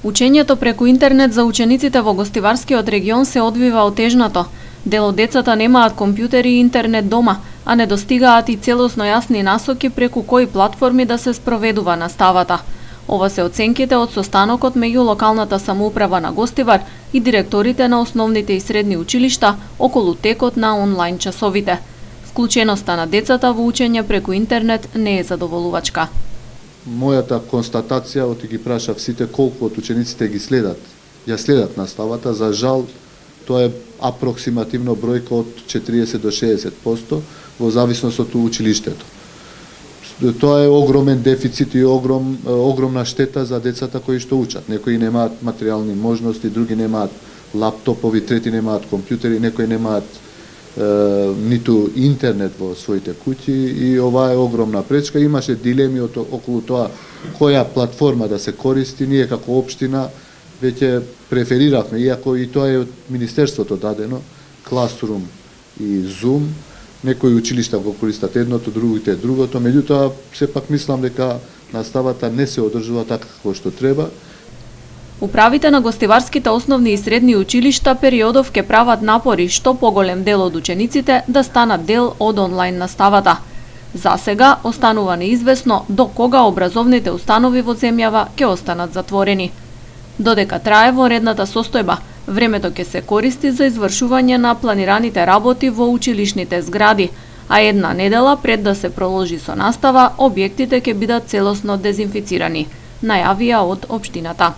Учењето преку интернет за учениците во гостиварскиот регион се одвива отежнато. Дел од децата немаат компјутери и интернет дома, а не достигаат и целосно јасни насоки преку кои платформи да се спроведува наставата. Ова се оценките од состанокот меѓу локалната самоуправа на Гостивар и директорите на основните и средни училишта околу текот на онлайн часовите. Вклученоста на децата во учење преку интернет не е задоволувачка. Мојата констатација од ги прашав сите колку од учениците ја следат наставата, за жал тоа е апроксимативно бројка од 40 до 60% во зависност од училиштето. Тоа е огромен дефицит и огромна штета за децата кои што учат. Некои немаат материјални можности, други немаат лаптопови, трети немаат компјутери, некои немаат ниту интернет во своите куќи и ова е огромна пречка. Имаше дилеми околу тоа која платформа да се користи. Ние како општина веќе префериравме, иако и тоа е од Министерството дадено, Classroom и Zoom. Некои училишта го користат едното, другите другото, меѓутоа сепак мислам дека наставата не се одржува така како што треба. Управите на гостиварските основни и средни училишта периодов ке прават напори што поголем дел од учениците да станат дел од онлайн наставата. За сега останува неизвестно до кога образовните установи во земјава ќе останат затворени. Додека трае вонредната состојба, времето ќе се користи за извршување на планираните работи во училишните згради, а една недела пред да се проложи со настава, објектите ќе бидат целосно дезинфицирани, најавија од општината.